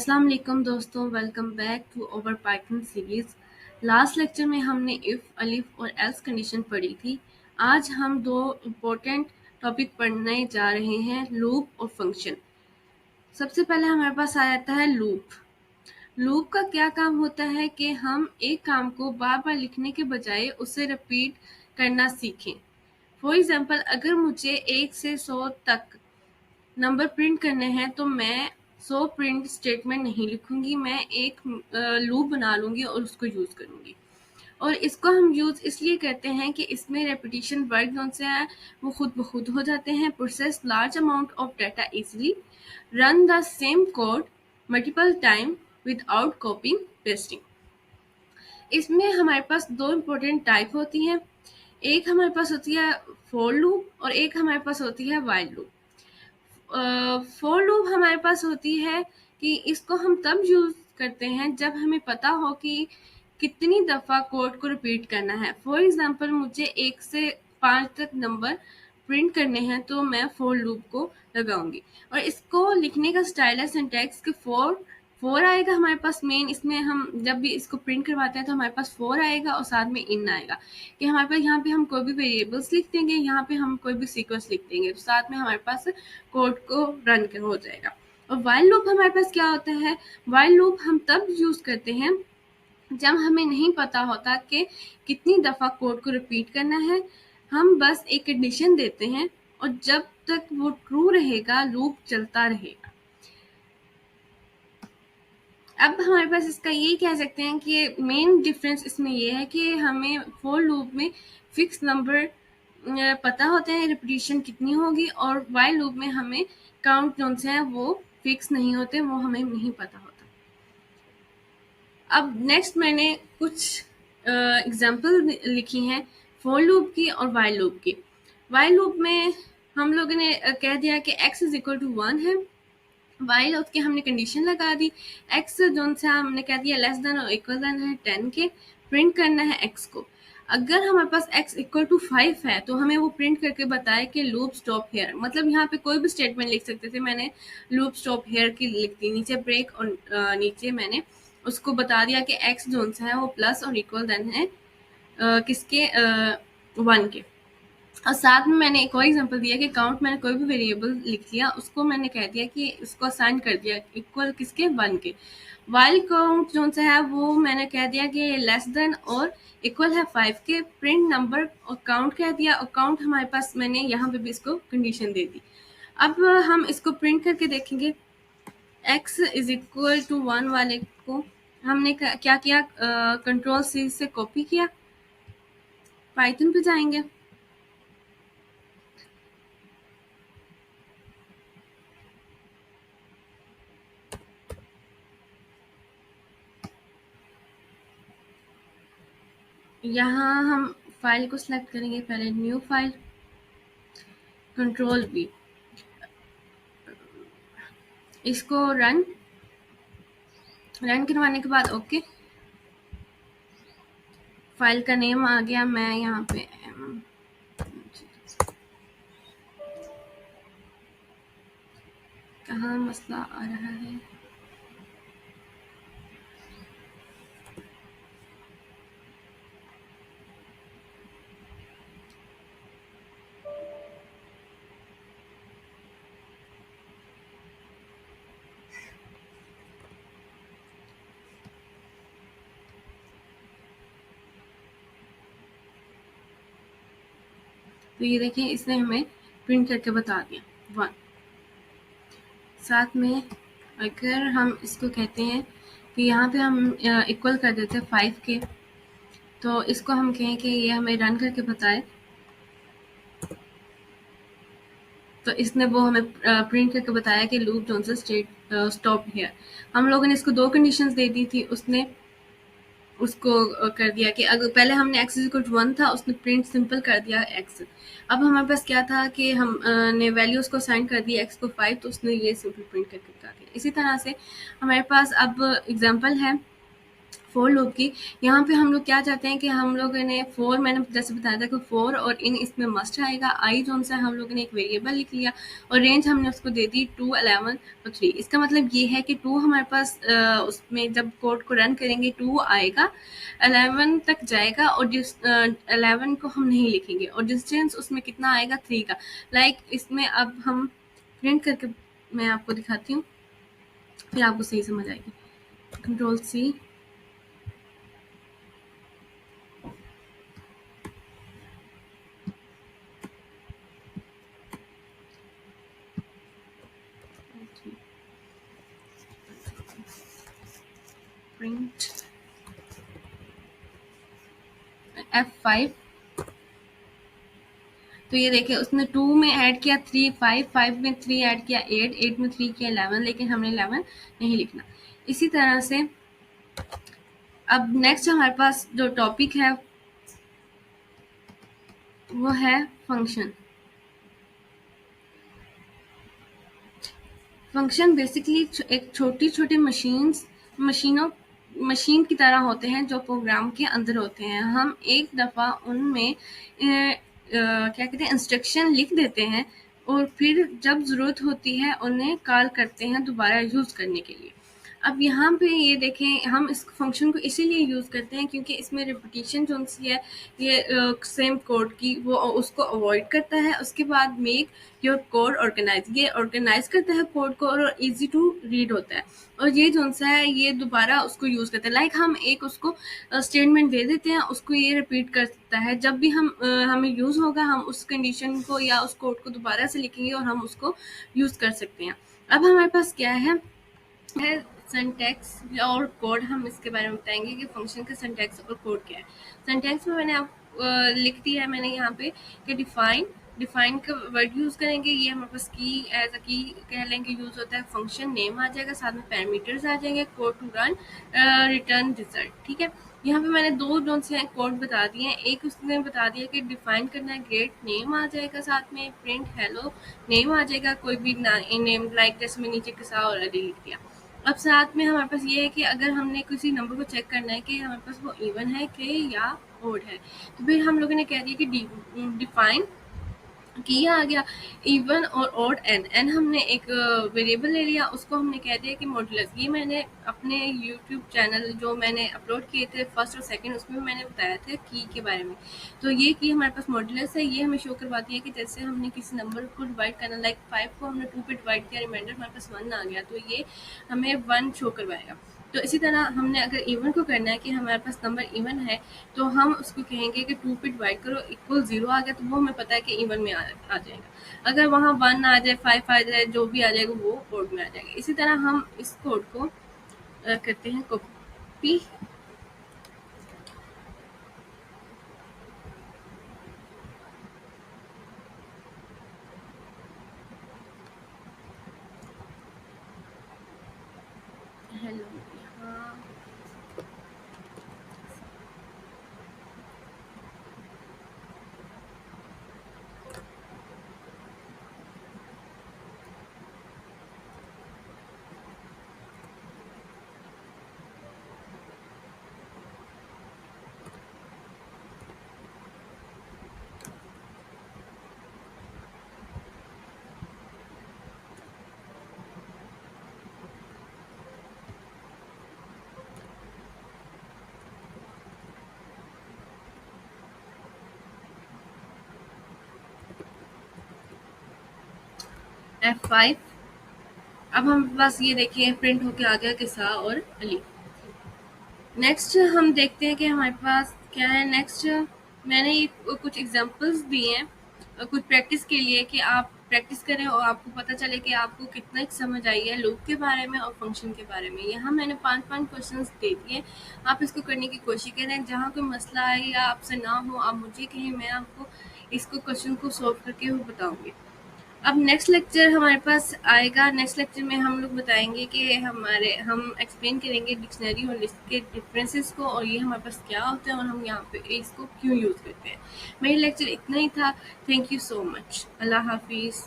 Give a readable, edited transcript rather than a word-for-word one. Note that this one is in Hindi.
अस्सलाम वालेकुम दोस्तों, welcome back to our Python series. Last lecture में हमने इफ़, अलिफ और एल्स कंडीशन पढ़ी थी। आज हम दो इम्पोर्टेंट टॉपिक पढ़ने जा रहे हैं, लूप और फंक्शन। सबसे पहले हमारे पास आ जाता है लूप। लूप का क्या काम होता है कि हम एक काम को बार बार लिखने के बजाय उसे रिपीट करना सीखें। फॉर एग्जाम्पल, अगर मुझे 1 से 100 तक नंबर प्रिंट करने हैं तो मैं 100 प्रिंट स्टेटमेंट नहीं लिखूंगी, मैं एक लूप बना लूंगी और उसको यूज करूंगी। और इसको हम यूज इसलिए करते हैं कि इसमें रेपिटेशन वर्ड कौन से हैं वो खुद ब खुद हो जाते हैं। Process large amount of data easily, run the same code multiple time without कॉपिंग pasting. इसमें हमारे पास दो इम्पोर्टेंट टाइप होती हैं। एक हमारे पास होती है फॉर लूप और एक हमारे पास होती है व्हाइल लूप। फॉर लूप हमारे पास होती है कि इसको हम तब यूज करते हैं जब हमें पता हो कि कितनी दफ़ा कोड को रिपीट करना है। फॉर एग्जांपल, मुझे 1 से 5 तक नंबर प्रिंट करने हैं तो मैं फॉर लूप को लगाऊंगी। और इसको लिखने का स्टाइल है सिंटैक्स के फोर आएगा हमारे पास मेन। इसमें हम जब भी इसको प्रिंट करवाते हैं तो हमारे पास फोर आएगा और साथ में इन आएगा कि हमारे पास यहाँ पे हम कोई भी वेरिएबल्स लिख देंगे, यहाँ पे हम कोई भी सीक्वेंस लिख देंगे तो साथ में हमारे पास कोड को रन हो जाएगा। और व्हाइल लूप हमारे पास क्या होता है? व्हाइल लूप हम तब यूज करते हैं जब हमें नहीं पता होता कि कितनी दफ़ा कोड को रिपीट करना है। हम बस एक कंडीशन देते हैं और जब तक वो ट्रू रहेगा लूप चलता रहेगा। अब हमारे पास इसका ये कह सकते हैं कि मेन डिफरेंस इसमें ये है कि हमें फॉर लूप में फिक्स नंबर पता होते हैं रिपीटिशन कितनी होगी, और व्हाइल लूप में हमें काउंट जोन से हैं वो फिक्स नहीं होते, वो हमें नहीं पता होता। अब नेक्स्ट मैंने कुछ एग्जाम्पल लिखी हैं फॉर लूप की और व्हाइल लूप की। व्हाइल लूप में हम लोगों ने कह दिया कि x इज इक्वल टू 1 है। वाइल उसके हमने कंडीशन लगा दी, x जोन से हमने कह दिया लेस देन और इक्वल देन है 10 के, प्रिंट करना है x को। अगर हमारे पास x इक्वल टू 5 है तो हमें वो प्रिंट करके बताया कि लूप स्टॉप हेयर। मतलब यहाँ पे कोई भी स्टेटमेंट लिख सकते थे, मैंने लूप स्टॉप हेयर की लिख दी, नीचे ब्रेक और नीचे मैंने उसको बता दिया कि x जोन से है वो प्लस और इक्वल देन है किसके 1 के। और साथ में मैंने एक और एग्जांपल दिया कि काउंट मैंने कोई भी वेरिएबल लिख लिया, उसको मैंने कह दिया कि उसको असाइन कर दिया इक्वल किसके 1 के। वाइल काउंट जो सा है वो मैंने कह दिया कि लेस देन और इक्वल है 5 के, प्रिंट नंबर और काउंट कह दिया। और काउंट हमारे पास मैंने यहाँ पे भी इसको कंडीशन दे दी। अब हम इसको प्रिंट करके देखेंगे। x इज इक्वल टू 1 वाले को हमने क्या किया, कंट्रोल C से कॉपी किया, पाइथन पे जाएंगे। यहाँ हम फाइल को सिलेक्ट करेंगे, पहले न्यू फाइल, कंट्रोल V, इसको रन करवाने के बाद ओके। फाइल का नेम आ गया, मैं यहाँ पे कहाँ मसला आ रहा है, तो ये देखिए इसने हमें प्रिंट करके बता दिया 1। साथ में अगर हम इसको कहते हैं कि यहाँ पे हम इक्वल कर देते हैं 5 के, तो इसको हम कहें कि ये हमें रन करके बताए, तो इसने वो हमें प्रिंट करके बताया कि लूप जोन से स्टॉप हियर। हम लोगों ने इसको दो कंडीशंस दे दी थी, उसने उसको कर दिया कि अगर पहले हमने x इक्वल टू 1 था, उसने प्रिंट सिंपल कर दिया x। अब हमारे पास क्या था कि हम ने वैल्यूज को असाइन कर दिया x को 5, तो उसने ये सिंपल प्रिंट करके बता दिया। इसी तरह से हमारे पास अब एग्जांपल है फोर लूप की। यहाँ पे हम लोग क्या चाहते हैं कि हम लोगों ने फोर, मैंने जैसे बताया था कि फोर और इन इसमें मस्ट आएगा। आई जो सा हम लोगों ने एक वेरिएबल लिख लिया और रेंज हमने उसको दे दी 2, 11 और 3। इसका मतलब ये है कि 2 हमारे पास उसमें जब कोड को रन करेंगे 2 आएगा, 11 तक जाएगा और जिस 11 को हम नहीं लिखेंगे और डिस्टेंस उसमें कितना आएगा 3 का। इसमें अब हम प्रिंट करके मैं आपको दिखाती हूँ, फिर आपको सही समझ आएगी। Control C, print F5। तो ये देखिए उसने 2 में ऐड किया 3, 5, 5 में 3 ऐड किया 8, 8 में 3 किया 11, लेकिन हमने 11 नहीं लिखना। इसी तरह से अब नेक्स्ट हमारे पास जो टॉपिक है वो है फंक्शन। फंक्शन बेसिकली एक छोटी-छोटी मशीन की तरह होते हैं जो प्रोग्राम के अंदर होते हैं। हम एक दफ़ा उनमें क्या कहते हैं इंस्ट्रक्शन लिख देते हैं और फिर जब ज़रूरत होती है उन्हें कॉल करते हैं दोबारा यूज़ करने के लिए। अब यहाँ पे ये देखें, हम इस फंक्शन को इसीलिए यूज़ करते हैं क्योंकि इसमें रिपीटिशन जो सी है ये सेम कोड की वो उसको अवॉइड करता है। उसके बाद मेक योर कोड ऑर्गेनाइज, ये ऑर्गेनाइज करता है कोड को और इजी टू रीड होता है। और ये जो सा है ये दोबारा उसको यूज़ करता है। लाइक हम एक उसको स्टेटमेंट दे देते हैं, उसको ये रिपीट कर सकता है। जब भी हमें यूज़ होगा हम उस कंडीशन को या उस कोड को दोबारा से लिखेंगे और हम उसको यूज़ कर सकते हैं। अब हमारे पास क्या है सिंटैक्स और कोड। हम इसके बारे में बताएंगे कि फंक्शन का सिंटैक्स और कोड क्या है। सिंटैक्स में मैंने लिख दिया है मैंने यहाँ पे कि डिफाइन का वर्ड यूज़ करेंगे। ये हमारे पास की एज अ की कह लेंगे यूज़ होता है। फंक्शन नेम आ जाएगा, साथ में पैरामीटर्स आ जाएंगे, code to run, return result. ठीक है, यहाँ पे मैंने दो जो से कोड बता दिए हैं। एक उसने बता दिया कि डिफाइन करना है, ग्रेट नेम आ जाएगा, साथ में प्रिंट हेलो नेम आ जाएगा, कोई भी नेम लाइक जैसे मैं नीचे किसा और लिख दिया। अब साथ में हमारे पास ये है कि अगर हमने किसी नंबर को चेक करना है कि हमारे पास वो इवन है कि या ओड है, तो फिर हम लोगों ने कह दिया कि डिफाइन किया आ गया इवन और ऑड एन हमने एक वेरिएबल ले लिया, उसको हमने कह दिया कि मॉड्यूलस। ये मैंने अपने यूट्यूब चैनल जो मैंने अपलोड किए थे फर्स्ट और सेकंड, उसमें मैंने बताया था की के बारे में। तो ये की हमारे पास मॉड्यूलस है, ये हमें शो करवाती है कि जैसे हमने किसी नंबर को डिवाइड करना, लाइक 5 को हमने 2 पे डिवाइड किया, रिमाइंडर हमारे पास 1 आ गया, तो ये हमें 1 शो करवाएगा। तो इसी तरह हमने अगर इवन को करना है कि हमारे पास नंबर इवन है, तो हम उसको कहेंगे कि 2 पे डिवाइड करो इक्वल 0 आ गया, तो वो हमें पता है कि इवन में आ जाएगा। अगर वहाँ 1 आ जाए, 5 आ जाए, जो भी आ जाएगा वो कोड में आ जाएगा। इसी तरह हम इस कोड को करते हैं कॉपी। हेलो, हाँ F5। अब हम बस ये देखिए प्रिंट होके आ गया किसा और अली। नेक्स्ट हम देखते हैं कि हमारे पास क्या है। नेक्स्ट मैंने ये कुछ एग्जांपल्स दिए हैं कुछ प्रैक्टिस के लिए कि आप प्रैक्टिस करें और आपको पता चले कि आपको कितना समझ आई है लूप के बारे में और फंक्शन के बारे में। यहाँ मैंने 5 क्वेश्चंस दे दिए, आप इसको करने की कोशिश करें। जहाँ कोई मसला है या आपसे ना हो आप मुझे कहें, मैं आपको इसको क्वेश्चन को सॉल्व करके बताऊँगी। अब नेक्स्ट लेक्चर हमारे पास आएगा। नेक्स्ट लेक्चर में हम लोग बताएंगे कि हम एक्सप्लेन करेंगे डिक्शनरी और लिस्ट के डिफरेंसेस को और ये हमारे पास क्या होता है और हम यहाँ पे इसको क्यों यूज़ करते हैं। मेरा लेक्चर इतना ही था। Thank you so much. अल्लाह हाफिज़।